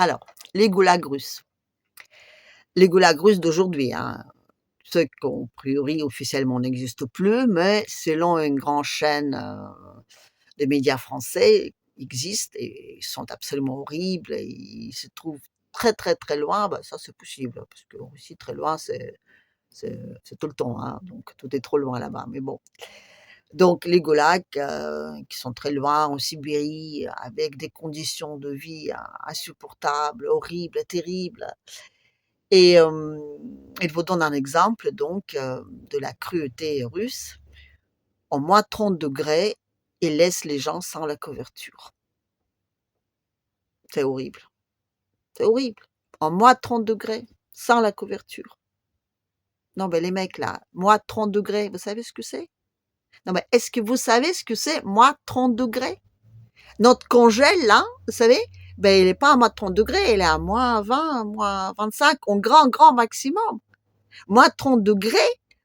Alors, les goulags russes. Les goulags russes d'aujourd'hui, hein, ceux qui a priori officiellement n'existent plus, mais selon une grande chaîne de médias français, existent et ils sont absolument horribles et ils se trouvent très très très loin. Bah, ça c'est possible, parce qu'en Russie très loin c'est tout le temps, hein, donc tout est trop loin là-bas, mais bon. Donc les goulags, qui sont très loin en Sibérie, avec des conditions de vie insupportables, horribles, terribles. Et je vous donne un exemple donc, de la cruauté russe. En -30°, ils laissent les gens sans la couverture. C'est horrible, c'est horrible. En -30°, sans la couverture. Non mais les mecs là, -30°, vous savez ce que c'est? Non mais est-ce que vous savez ce que c'est -30°? Notre congèle là, vous savez, ben il est pas à -30°, il est à -20, -25, au grand, grand maximum. -30°,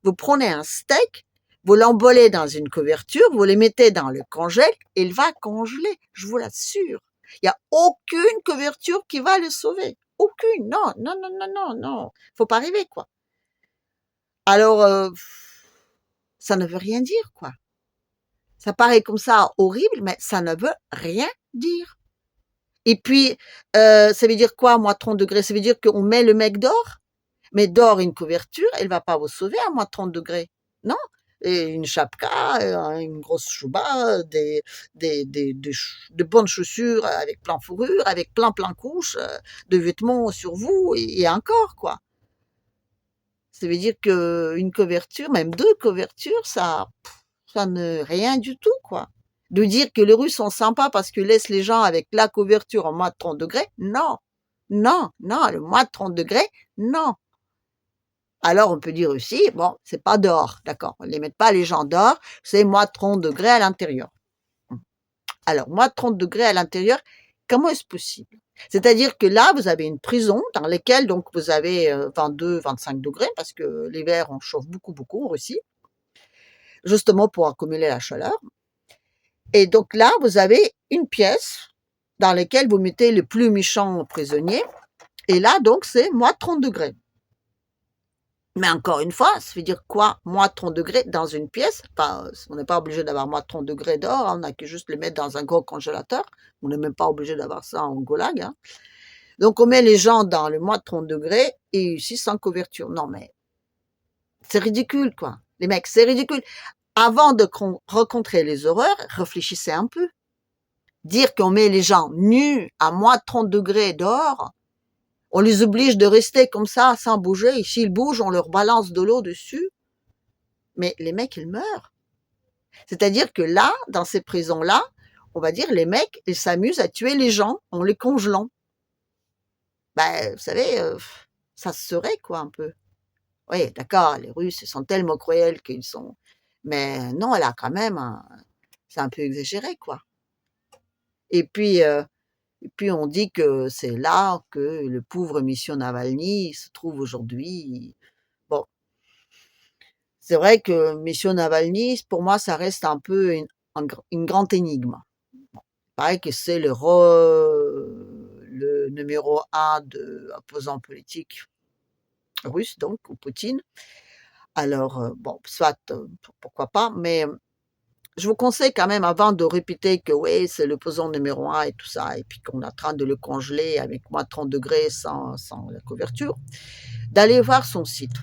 vous prenez un steak, vous l'emballez dans une couverture, vous le mettez dans le congèle, il va congeler, je vous l'assure. Il y a aucune couverture qui va le sauver. Aucune, non, non, non, non, non, non. Faut pas rêver, quoi. Alors, ça ne veut rien dire, quoi. Ça paraît comme ça horrible, mais ça ne veut rien dire. Et puis, ça veut dire quoi, -30°? Ça veut dire qu'on met le mec dehors? Mais dehors, une couverture, elle va pas vous sauver à -30°. Non, et une chapka, une grosse chouba, de bonnes chaussures avec plein fourrure, avec plein couches, de vêtements sur vous et encore, quoi. Ça veut dire qu'une couverture, même 2 couvertures, ça ne rien du tout, quoi. De dire que les Russes sont sympas parce qu'ils laissent les gens avec la couverture en -30°, non, non, non, le -30°, non. Alors on peut dire aussi, bon, c'est pas dehors, d'accord, on ne les met pas les gens dehors, c'est -30° à l'intérieur. Alors -30° à l'intérieur, comment est-ce possible? C'est-à-dire que là, vous avez une prison dans laquelle donc vous avez 22-25°, parce que l'hiver on chauffe beaucoup, beaucoup en Russie, justement pour accumuler la chaleur. Et donc là, vous avez une pièce dans laquelle vous mettez le plus méchant prisonnier, et là donc c'est -30°. Mais encore une fois, ça veut dire quoi? -30° dans une pièce? Enfin, on n'est pas obligé d'avoir -30° dehors, hein, on n'a que juste le mettre dans un gros congélateur. On n'est même pas obligé d'avoir ça en goulag, hein. Donc on met les gens dans le -30° et ici sans couverture. Non mais c'est ridicule, quoi. Les mecs, c'est ridicule. Avant de rencontrer les horreurs, réfléchissez un peu. Dire qu'on met les gens nus à -30° dehors, on les oblige de rester comme ça sans bouger, et s'ils bougent, on leur balance de l'eau dessus. Mais les mecs, ils meurent. C'est-à-dire que là, dans ces prisons-là, on va dire, les mecs, ils s'amusent à tuer les gens en les congelant. Ben, vous savez, ça se saurait, quoi, un peu. Oui, d'accord, les Russes, ils sont tellement cruels qu'ils sont... Mais non, là, quand même, c'est un peu exagéré, quoi. Et puis, on dit que c'est là que le pauvre monsieur Navalny se trouve aujourd'hui. Bon, c'est vrai que monsieur Navalny, pour moi, ça reste un peu une grande énigme. Bon, il paraît que c'est le numéro un de opposant politique russe, donc, ou Poutine. Alors, bon, soit, pourquoi pas, mais je vous conseille quand même, avant de répéter que oui, c'est l'opposant numéro un et tout ça, et puis qu'on est en train de le congeler avec -30° sans la couverture, d'aller voir son site.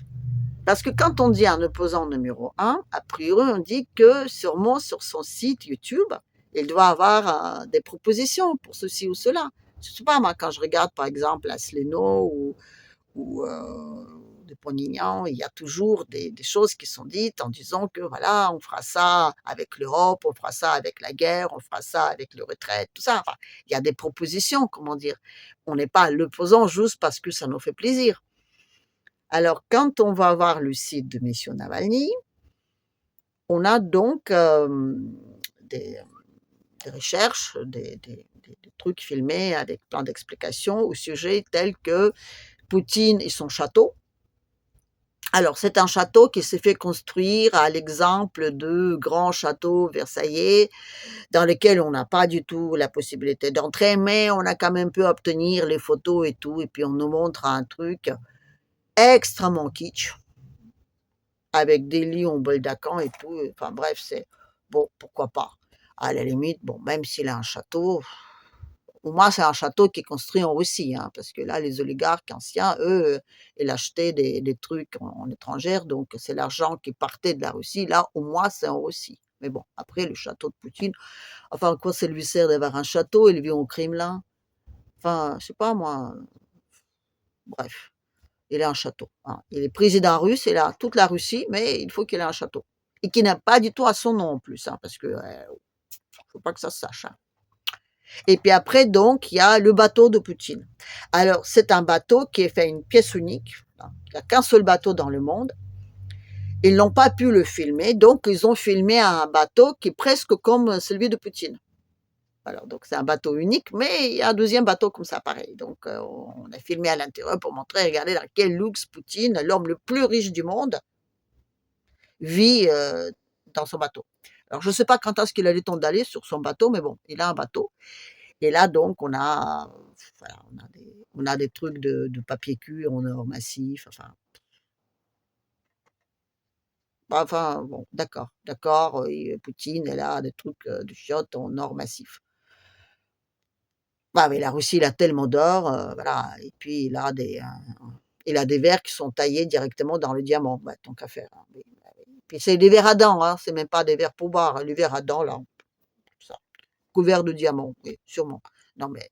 Parce que quand on dit un opposant numéro un, a priori, on dit que sûrement sur son site YouTube, il doit avoir des propositions pour ceci ou cela. Je ne sais pas, moi, quand je regarde par exemple Asselineau ou de Polignan, il y a toujours des choses qui sont dites en disant que voilà, on fera ça avec l'Europe, on fera ça avec la guerre, on fera ça avec les retraites, tout ça. Enfin, il y a des propositions, comment dire. On n'est pas l'opposant juste parce que ça nous fait plaisir. Alors, quand on va voir le site de M. Navalny, on a donc des, des recherches, des trucs filmés avec plein d'explications au sujet tels que Poutine et son château. Alors, c'est un château qui s'est fait construire à l'exemple de grands châteaux versaillais, dans lesquels on n'a pas du tout la possibilité d'entrer, mais on a quand même pu obtenir les photos et tout, et puis on nous montre un truc extrêmement kitsch, avec des lits en bol d'aquin et tout, enfin bref, c'est bon, pourquoi pas. À la limite, bon, même s'il a un château, au moins c'est un château qui est construit en Russie, hein, parce que là, les oligarques anciens, eux, ils achetaient des trucs en étrangère, donc c'est l'argent qui partait de la Russie, là, au moins c'est en Russie. Mais bon, après, le château de Poutine, enfin, quoi ça lui sert d'avoir un château, il vit au Kremlin, enfin, je sais pas moi, bref, il a un château, hein. Il est président russe, il a toute la Russie, mais il faut qu'il ait un château. Et qui n'a pas du tout à son nom en plus, hein, parce que faut pas que ça se sache, hein. Et puis après, donc, il y a le bateau de Poutine. Alors, c'est un bateau qui est fait une pièce unique, hein. Il n'y a qu'un seul bateau dans le monde. Ils n'ont pas pu le filmer, donc ils ont filmé un bateau qui est presque comme celui de Poutine. Alors, donc c'est un bateau unique, mais il y a un deuxième bateau comme ça, pareil. Donc, on a filmé à l'intérieur pour montrer, regardez dans quel luxe Poutine, l'homme le plus riche du monde, vit dans son bateau. Alors, je ne sais pas quand est-ce qu'il a le temps d'aller sur son bateau, mais bon, il a un bateau. Et là, donc, voilà, on a des trucs de papier cul en or massif, bon, d'accord, d'accord, Poutine, elle a des trucs de chiottes en or massif. Bah, mais la Russie, il a tellement d'or, voilà, et puis il a des verres qui sont taillés directement dans le diamant, bah, tant qu'à faire, hein, oui, bah, oui. Puis c'est des verres à dents, hein, c'est même pas des verres pour boire, hein, les verres à dents là, ça, couverts de diamants, oui, sûrement. Non mais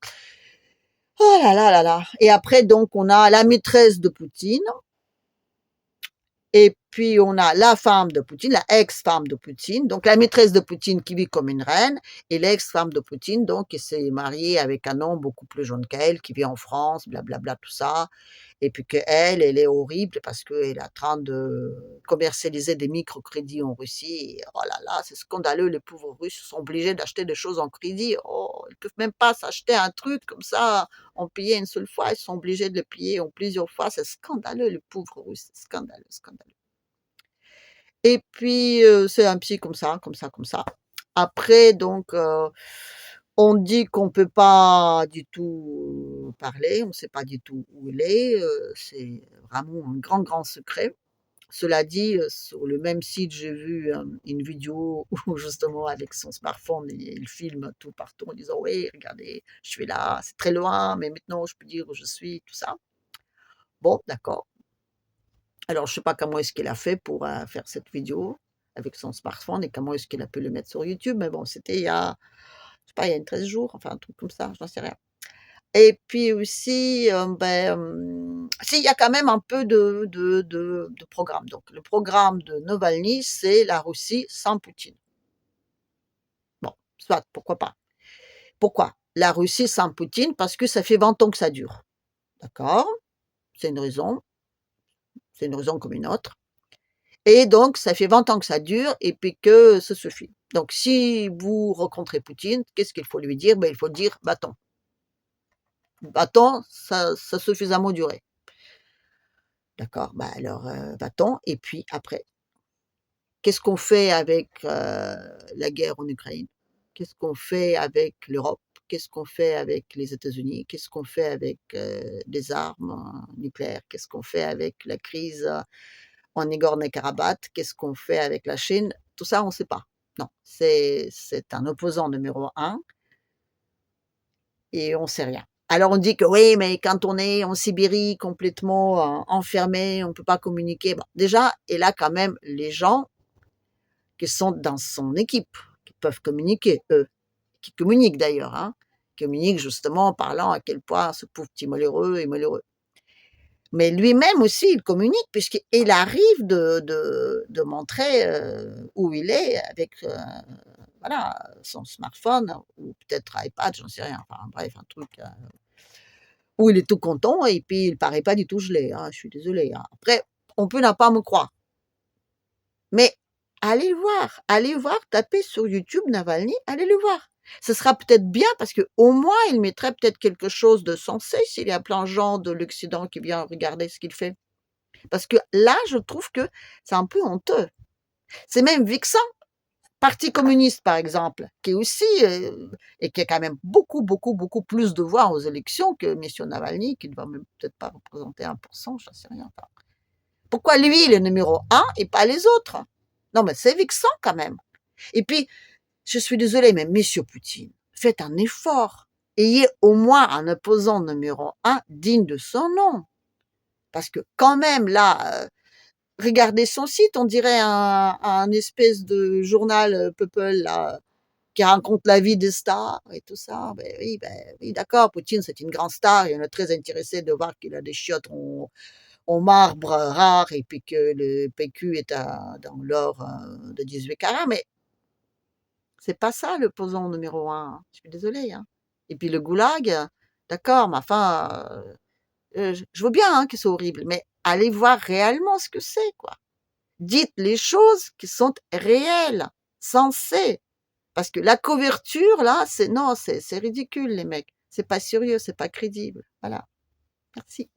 oh là là là là, et après donc on a la maîtresse de Poutine, et puis on a la femme de Poutine, la ex-femme de Poutine, donc la maîtresse de Poutine qui vit comme une reine, et l'ex-femme de Poutine, donc qui s'est mariée avec un homme beaucoup plus jeune qu'elle, qui vit en France, blablabla, tout ça. Et puis qu'elle, elle est horrible parce qu'elle est en train de commercialiser des microcrédits en Russie. Et oh là là, c'est scandaleux, les pauvres Russes sont obligés d'acheter des choses en crédit. Oh, ils ne peuvent même pas s'acheter un truc comme ça en payer une seule fois, ils sont obligés de le payer en plusieurs fois. C'est scandaleux, les pauvres Russes, c'est scandaleux, scandaleux. Et puis, c'est un psy comme ça, comme ça, comme ça. Après, donc, on dit qu'on peut pas du tout parler, on ne sait pas du tout où il est, c'est vraiment un grand, grand secret. Cela dit, sur le même site, j'ai vu, une vidéo où justement avec son smartphone, il filme tout partout en disant: «Oui, regardez, je suis là, c'est très loin, mais maintenant je peux dire où je suis», tout ça. Bon, d'accord. Alors je sais pas comment est-ce qu'il a fait pour, faire cette vidéo avec son smartphone et comment est-ce qu'il a pu le mettre sur YouTube, mais bon, c'était il y a, je sais pas, il y a une 13 jours, enfin un truc comme ça, j'en sais rien. Et puis aussi, si, il y a quand même un peu de programme. Donc le programme de Navalny, c'est la Russie sans Poutine. Bon, soit, pourquoi pas. Pourquoi? La Russie sans Poutine, parce que ça fait 20 ans que ça dure. D'accord? C'est une raison, c'est une raison comme une autre. Et donc ça fait 20 ans que ça dure et puis que ça suffit. Donc si vous rencontrez Poutine, qu'est-ce qu'il faut lui dire? Ben, il faut dire: «Va-t'en, va-t'en, ça a suffisamment duré». D'accord, bah alors, va-t'en et puis après, qu'est-ce qu'on fait avec, la guerre en Ukraine? Qu'est-ce qu'on fait avec l'Europe? Qu'est-ce qu'on fait avec les États-Unis? Qu'est-ce qu'on fait avec, les armes, nucléaires? Qu'est-ce qu'on fait avec la crise, en Nagorno-Karabakh? Qu'est-ce qu'on fait avec la Chine? Tout ça, on ne sait pas. Non, c'est un opposant numéro un et on ne sait rien. Alors on dit que oui, mais quand on est en Sibérie complètement, enfermé, on ne peut pas communiquer. Bon, déjà, il a quand même les gens qui sont dans son équipe, qui peuvent communiquer, eux, qui communiquent d'ailleurs, hein, communiquent justement en parlant à quel point ce pauvre petit malheureux est malheureux. Mais lui-même aussi, il communique puisqu'il arrive de montrer où il est avec voilà, son smartphone ou peut-être iPad, j'en sais rien. Enfin bref, un truc où il est tout content et puis il paraît pas du tout gelé, hein, je suis désolée, hein. Après, on peut ne pas me croire. Mais allez voir, tapez sur YouTube Navalny, allez le voir. Ce sera peut-être bien parce qu'au moins il mettrait peut-être quelque chose de sensé s'il y a plein de gens de l'Occident qui viennent regarder ce qu'il fait. Parce que là, je trouve que c'est un peu honteux. C'est même vexant. Parti communiste, par exemple, qui est aussi, et qui a quand même beaucoup, beaucoup, beaucoup plus de voix aux élections que M. Navalny, qui ne va même peut-être pas représenter 1%, j'en sais rien. Enfin, pourquoi lui, il est numéro 1 et pas les autres? Non, mais c'est vexant quand même. Et puis, je suis désolée, mais M. Poutine, faites un effort. Ayez au moins un opposant numéro 1 digne de son nom. Parce que quand même, là, regardez son site, on dirait un espèce de journal People, là, qui raconte la vie des stars et tout ça. Ben oui, d'accord, Poutine, c'est une grande star et on est très intéressé de voir qu'il a des chiottes en marbre rare et puis que le PQ est dans l'or de 18 carats, mais c'est pas ça le posant numéro 1. Je suis désolée. Hein. Et puis le goulag, d'accord, mais enfin, je veux bien hein, que c'est horrible, mais allez voir réellement ce que c'est, quoi. Dites les choses qui sont réelles, sensées. Parce que la couverture, là, c'est non, c'est ridicule, les mecs. C'est pas sérieux, c'est pas crédible. Voilà. Merci.